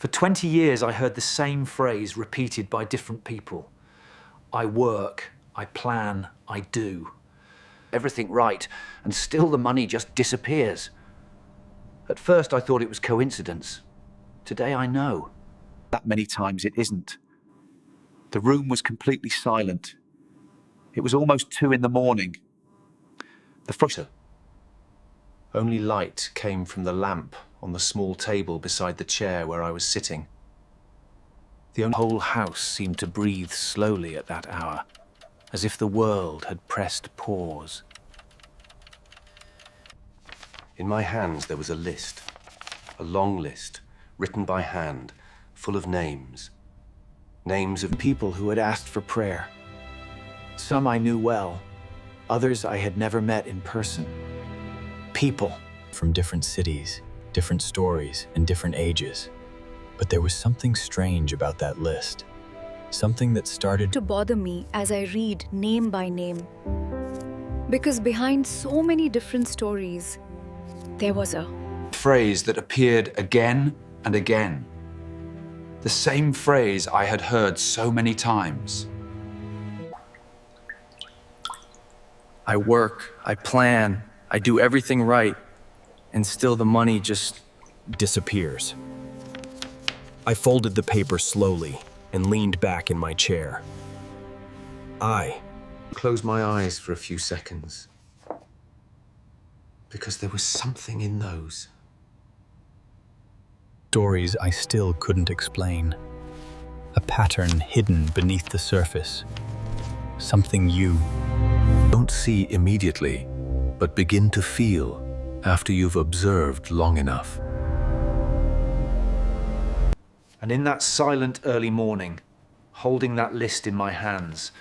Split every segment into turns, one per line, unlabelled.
For 20 years, I heard the same phrase repeated by different people. I work, I plan, I do.
Everything right, and still the money just disappears. At first I thought it was coincidence. Today I know.
That many times it isn't. The room was completely silent. It was almost 2 in the morning. The frustration.
Only light came from the lamp on the small table beside the chair where I was sitting. The whole house seemed to breathe slowly at that hour, as if the world had pressed pause. In my hands there was a list, a long list, written by hand, full of names. Names of people who had asked for prayer. Some I knew well, others I had never met in person. People
from different cities, different stories, and different ages. But there was something strange about that list. Something that started
to bother me as I read name by name. Because behind so many different stories, there was a
phrase that appeared again and again. The same phrase I had heard so many times.
I work, I plan, I do everything right, and still the money just
disappears. I folded the paper slowly and leaned back in my chair. I
closed my eyes for a few seconds, because there was something in those
stories I still couldn't explain. A pattern hidden beneath the surface. Something you
don't see immediately, but begin to feel after you've observed long enough.
And in that silent early morning, holding that list in my hands,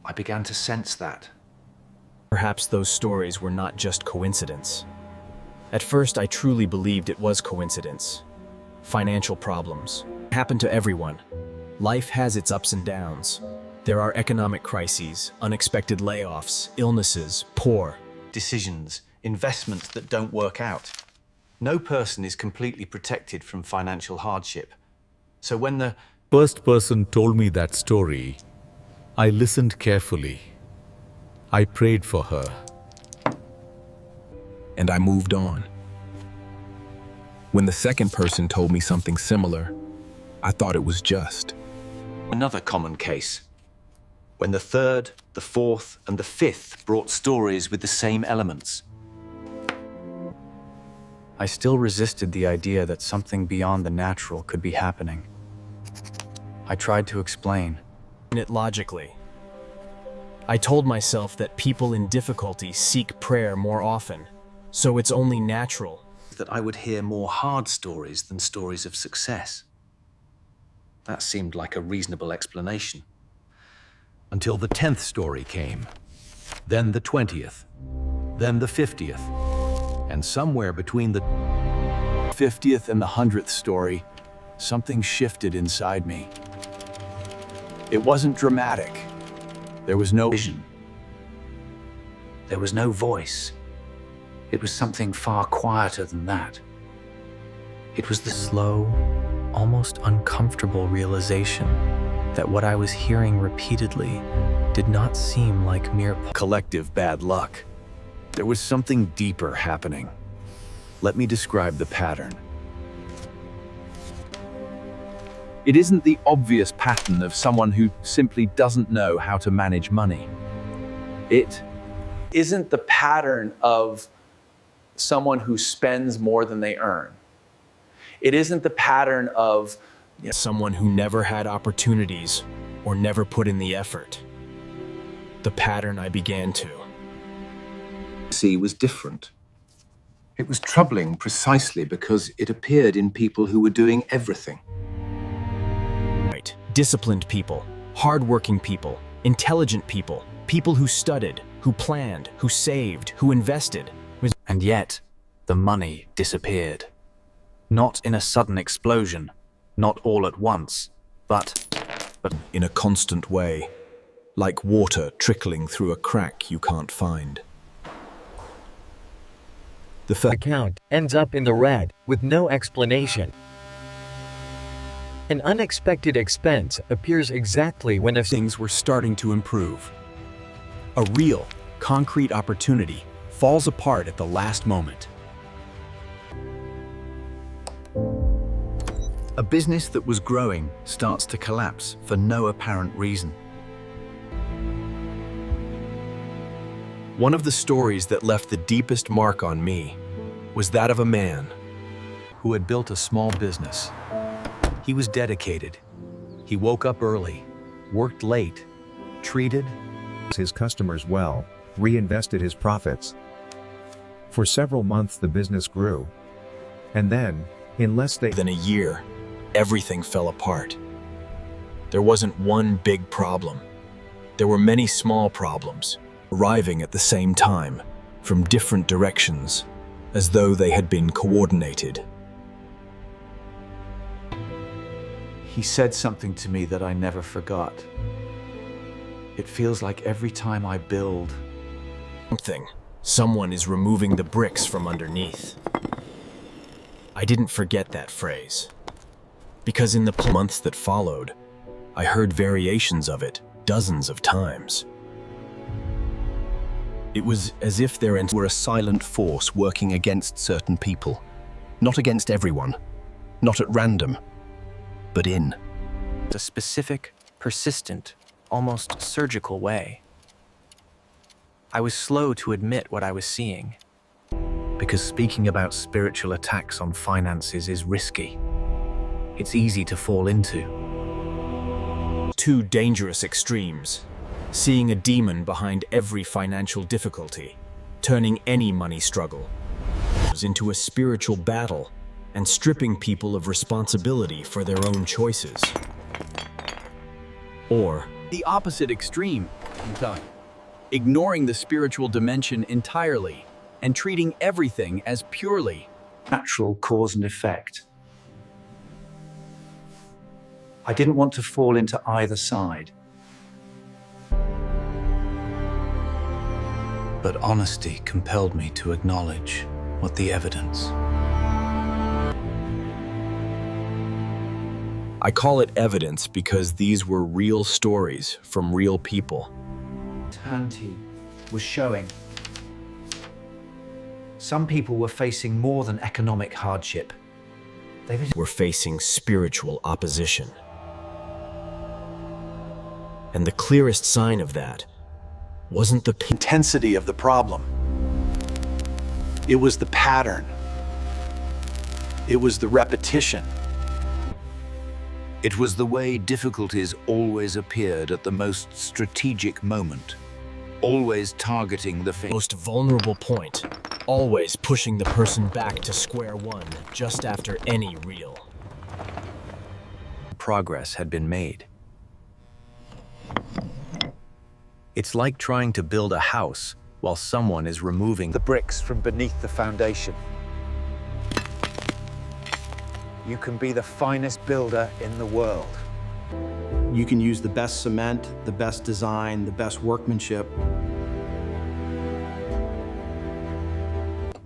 I began to sense that.
Perhaps those stories were not just coincidence. At first, I truly believed it was coincidence. Financial problems happen to everyone. Life has its ups and downs. There are economic crises, unexpected layoffs, illnesses, poor
decisions, investments that don't work out. No person is completely protected from financial hardship. So when the
first person told me that story, I listened carefully. I prayed for her.
And I moved on. When the second person told me something similar, I thought it was just
another common case. When the third, the fourth, and the fifth brought stories with the same elements.
I still resisted the idea that something beyond the natural could be happening. I tried to explain
it logically. I told myself that people in difficulty seek prayer more often, so it's only natural
that I would hear more hard stories than stories of success. That seemed like a reasonable explanation.
Until the 10th story came, then the 20th, then the 50th, and somewhere between the
50th and the 100th story, something shifted inside me. It wasn't dramatic. There was no vision.
There was no voice. It was something far quieter than that. It was the
slow, almost uncomfortable realization that what I was hearing repeatedly did not seem like mere
collective bad luck. There was something deeper happening. Let me describe the pattern. It isn't the obvious pattern of someone who simply doesn't know how to manage money. It isn't the pattern of someone who spends more than they earn. It isn't the pattern of
someone who never had opportunities or never put in the effort. The pattern I began to
see was different. It was troubling precisely because it appeared in people who were doing everything.
Right. Disciplined people, hardworking people, intelligent people, people who studied, who planned, who saved, who invested.
And yet, the money disappeared. Not in a sudden explosion, not all at once, but
in a constant way, like water trickling through a crack you can't find.
The account ends up in the red with no explanation. An unexpected expense appears exactly when
Things were starting to improve. A real, concrete opportunity falls apart at the last moment.
A business that was growing starts to collapse for no apparent reason.
One of the stories that left the deepest mark on me was that of a man
Who had built a small business. He was dedicated. He woke up early, worked late, treated
his customers well, reinvested his profits. For several months the business grew. And then, in less
than a year, everything fell apart. There wasn't one big problem. There were many small problems, arriving at the same time, from different directions, as though they had been coordinated.
He said something to me that I never forgot. It feels like every time I build,
Someone is removing the bricks from underneath. I didn't forget that phrase, because in the months that followed, I heard variations of it dozens of times. It was as if there
were a silent force working against certain people. Not against everyone, not at random, but in
a specific, persistent, almost surgical way. I was slow to admit what I was seeing.
Because speaking about spiritual attacks on finances is risky. It's easy to fall into.
Two dangerous extremes. Seeing a demon behind every financial difficulty, turning any money struggle into a spiritual battle, and stripping people of responsibility for their own choices. Or
the opposite extreme, ignoring the spiritual dimension entirely and treating everything as purely
natural cause and effect. I didn't want to fall into either side.
But honesty compelled me to acknowledge what the evidence.
I call it evidence because these were real stories from real people.
Eternity was showing. Some people were facing more than economic hardship. They
were facing spiritual opposition. And the clearest sign of that wasn't the
intensity of the problem. It was the pattern. It was the repetition.
It was the way difficulties always appeared at the most strategic moment, always targeting the
most vulnerable point, always pushing the person back to square one just after any real
progress had been made. It's like trying to build a house while someone is removing
the bricks from beneath the foundation. You can be the finest builder in the world.
You can use the best cement, the best design, the best workmanship.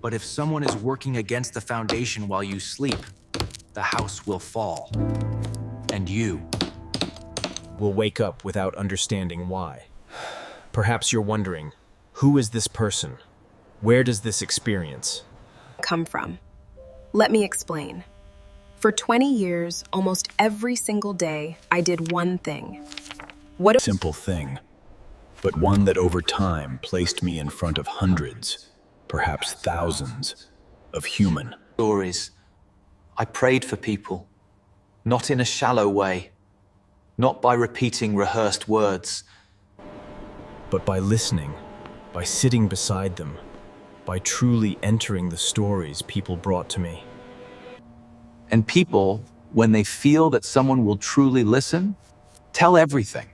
But if someone is working against the foundation while you sleep, the house will fall. And you
will wake up without understanding why. Perhaps you're wondering, who is this person? Where does this experience
come from? Let me explain. For 20 years, almost every single day, I did one thing.
What a simple thing, but one that over time placed me in front of hundreds, perhaps thousands, of human
stories. I prayed for people, not in a shallow way, not by repeating rehearsed words,
but by listening, by sitting beside them, by truly entering the stories people brought to me.
And people, when they feel that someone will truly listen, tell everything.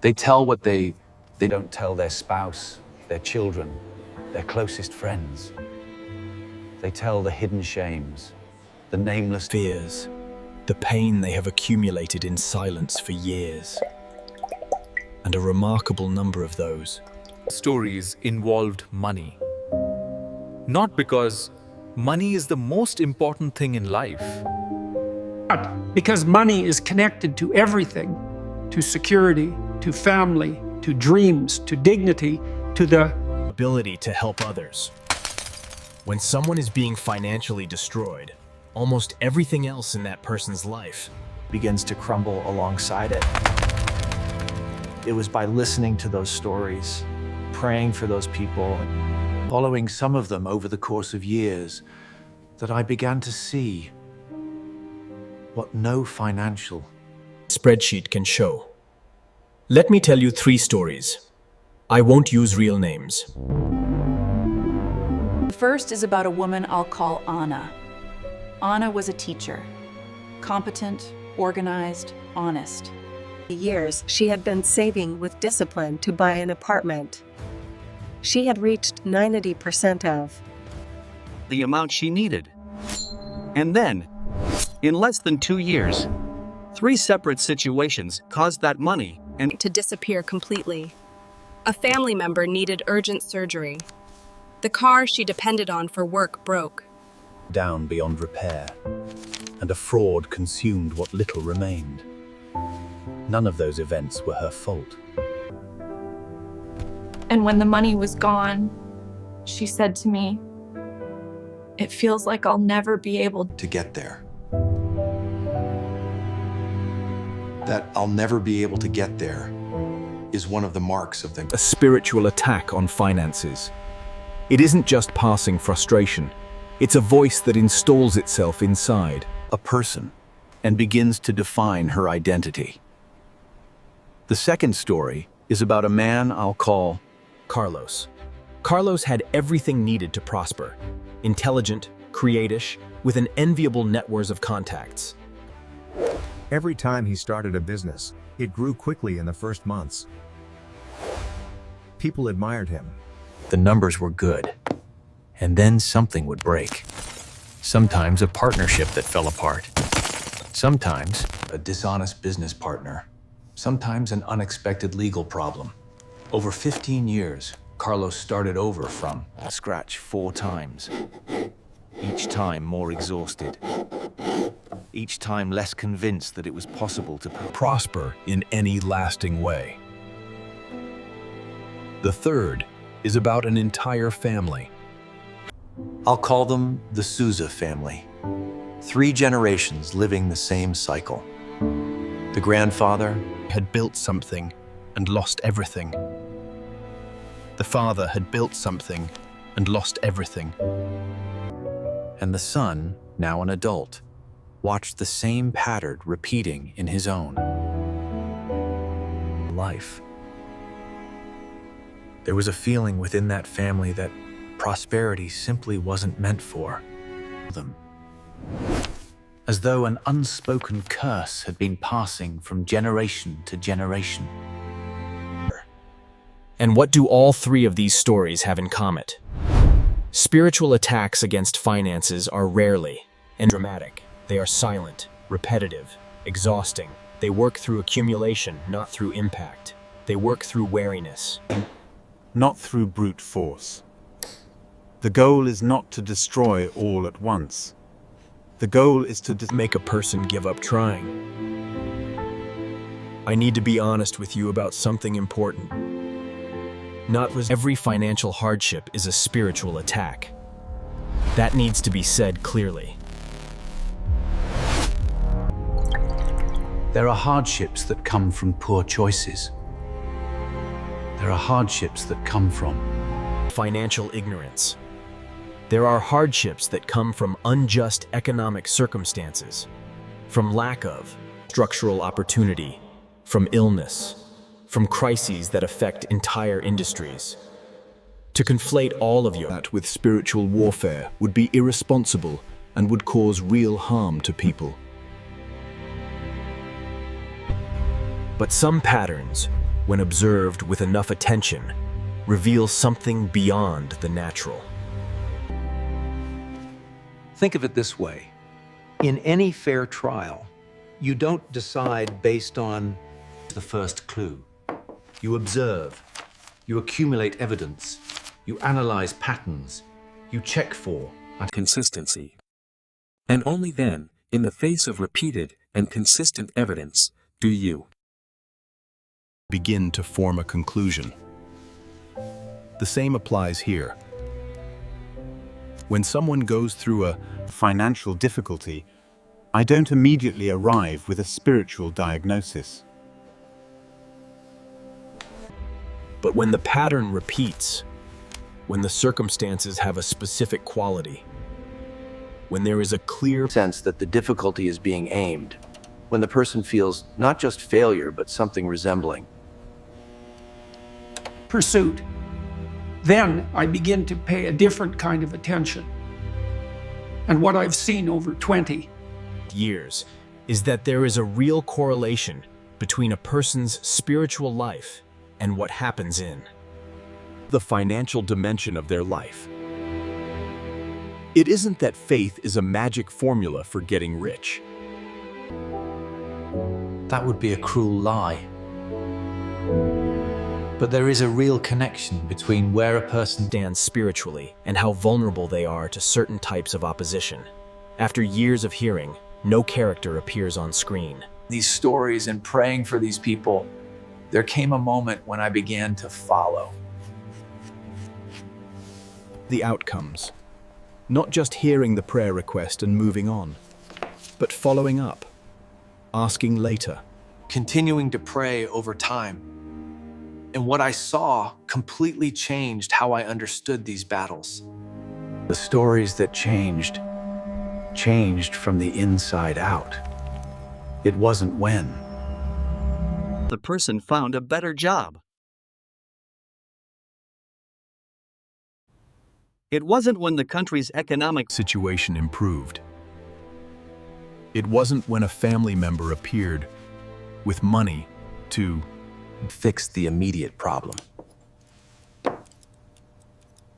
They tell what they
don't tell their spouse, their children, their closest friends. They tell the hidden shames, the nameless
fears, the pain they have accumulated in silence for years. And a remarkable number of those
stories involved money. Not because money is the most important thing in life,
Because money is connected to everything, to security, to family, to dreams, to dignity, to the
ability to help others. When someone is being financially destroyed, almost everything else in that person's life
begins to crumble alongside it. It was by listening to those stories, praying for those people, following some of them over the course of years, that I began to see what no financial
spreadsheet can show. Let me tell you 3 stories. I won't use real names.
The first is about a woman I'll call Anna. Anna was a teacher, competent, organized, honest.
For years, she had been saving with discipline to buy an apartment. She had reached 90% of
the amount she needed. And then, in less than 2 years, 3 separate situations caused that money and
to disappear completely. A family member needed urgent surgery. The car she depended on for work broke.
Down beyond repair, and a fraud consumed what little remained. None of those events were her fault.
And when the money was gone, she said to me, "It feels like I'll never be able
to get there. That I'll never be able to get there is one of the marks of
a spiritual attack on finances. It isn't just passing frustration. It's a voice that installs itself inside
a person and begins to define her identity. The second story is about a man I'll call
Carlos. Carlos had everything needed to prosper. Intelligent, creative, with an enviable network of contacts.
Every time he started a business, it grew quickly in the first months. People admired him.
The numbers were good, and then something would break. Sometimes a partnership that fell apart. Sometimes a dishonest business partner. Sometimes an unexpected legal problem. Over 15 years, Carlos started over from
scratch 4 times. Each time more exhausted. Each time less convinced that it was possible to
prosper in any lasting way. The third is about an entire family.
I'll call them the Souza family. 3 generations living the same cycle. The grandfather
had built something and lost everything. The father had built something and lost everything.
And the son, now an adult, watched the same pattern repeating in his own life. There was a feeling within that family that prosperity simply wasn't meant for them. As though an unspoken curse had been passing from generation to generation.
And what do all 3 of these stories have in common? Spiritual attacks against finances are rarely and dramatic. They are silent, repetitive, exhausting. They work through accumulation, not through impact. They work through wariness.
Not through brute force. The goal is not to destroy all at once. The goal is to
make a person give up trying. I need to be honest with you about something important. Not was every financial hardship is a spiritual attack. That needs to be said clearly.
There are hardships that come from poor choices. There are hardships that come from
financial ignorance. There are hardships that come from unjust economic circumstances, from lack of structural opportunity, from illness, from crises that affect entire industries. To conflate all of that with spiritual warfare would be irresponsible and would cause real harm to people. But some patterns, when observed with enough attention, reveal something beyond the natural.
Think of it this way. In any fair trial, you don't decide based on
the first clue. You observe, you accumulate evidence, you analyze patterns, you check for
consistency. And only then In the face of repeated and consistent evidence, do you
begin to form a conclusion? The same applies here. When someone goes through a
financial difficulty, I don't immediately arrive with a spiritual diagnosis.
But when the pattern repeats, when the circumstances have a specific quality, when there is a clear
sense that the difficulty is being aimed, when the person feels not just failure, but something resembling
pursuit, then I begin to pay a different kind of attention. And what I've seen over 20
years is that there is a real correlation between a person's spiritual life and what happens in
the financial dimension of their life. It isn't that faith is a magic formula for getting rich.
That would be a cruel lie. But there is a real connection between where a person
stands spiritually and how vulnerable they are to certain types of opposition. After years of hearing, no character appears on screen.
these stories and praying for these people, there came a moment when I began to follow.
The outcomes. Not just hearing the prayer request and moving on, but following up, asking later.
Continuing to pray over time. And what I saw completely changed how I understood these battles. The stories that changed from the inside out. It wasn't when
the person found a better job. It wasn't when the country's economic
situation improved. It wasn't when a family member appeared with money to
fix the immediate problem.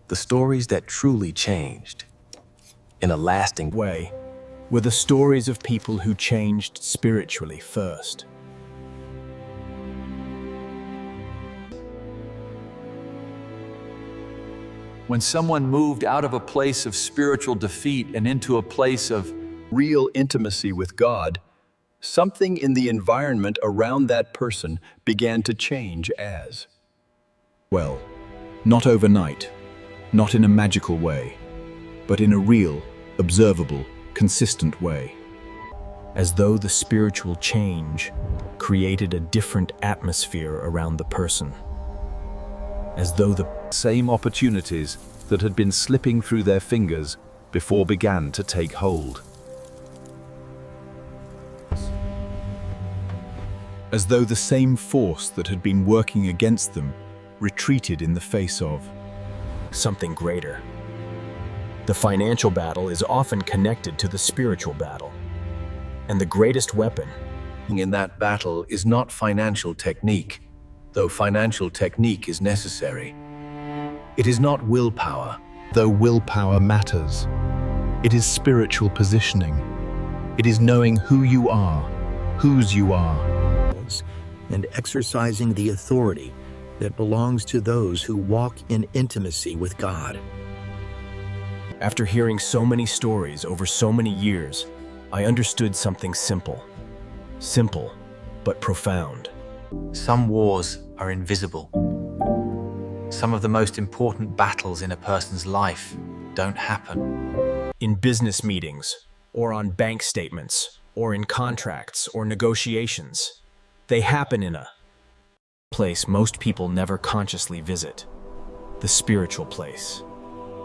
The stories that truly changed in a lasting
way were the stories of people who changed spiritually first.
When someone moved out of a place of spiritual defeat and into a place of
real intimacy with God, something in the environment around that person began to change as
well. Not overnight, not in a magical way, but in a real, observable, consistent way. As though the spiritual change created a different atmosphere around the person. As though the
same opportunities that had been slipping through their fingers before began to take hold.
As though the same force that had been working against them retreated in the face of something greater. The financial battle is often connected to the spiritual battle. And the greatest weapon
in that battle is not financial technique, though financial technique is necessary. It is not willpower,
though willpower matters. It is spiritual positioning. It is knowing who you are, whose you are,
and exercising the authority that belongs to those who walk in intimacy with God.
After hearing so many stories over so many years, I understood something simple. Simple, but profound.
Some wars are invisible. Some of the most important battles in a person's life don't happen.
In business meetings, or on bank statements, or in contracts or negotiations, they happen in a place most people never consciously visit, the spiritual place.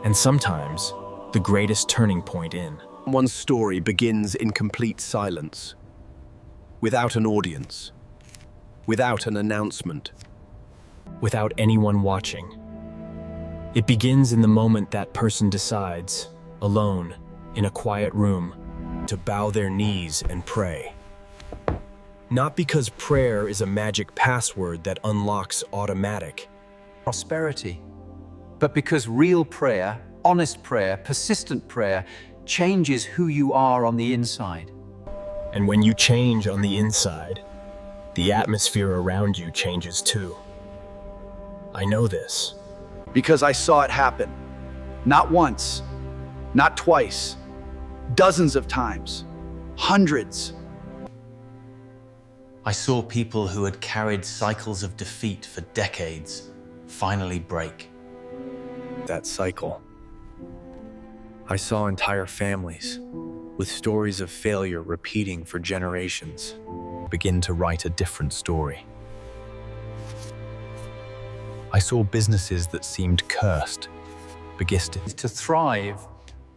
And sometimes, the greatest turning point in.
One's story begins in complete silence, without an audience, without an announcement,
without anyone watching. It begins in the moment that person decides, alone, in a quiet room, to bow their knees and pray. Not because prayer is a magic password that unlocks automatic
prosperity, but because real prayer, honest prayer, persistent prayer changes who you are on the inside.
And when you change on the inside, the atmosphere around you changes too. I know this.
Because I saw it happen. Not once, not twice, dozens of times. Hundreds.
I saw people who had carried cycles of defeat for decades finally break.
That cycle. I saw entire families with stories of failure repeating for generations
begin to write a different story. I saw businesses that seemed cursed begin
to thrive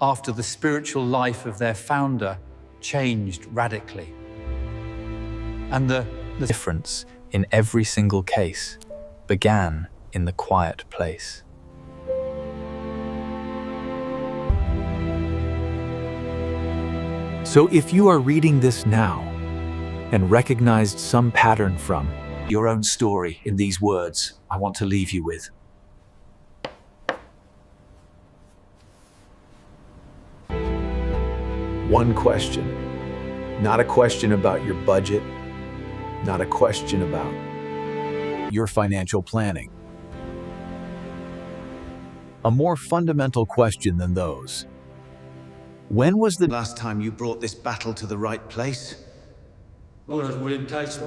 after the spiritual life of their founder changed radically. And the
difference in every single case began in the quiet place.
So if you are reading this now and recognized some pattern from your own story in these words, I want to leave you with. One question. Not a question about your budget, not a question about your financial planning. A more fundamental question than those. When was the last time you brought this battle to the right place?
Well, it takes,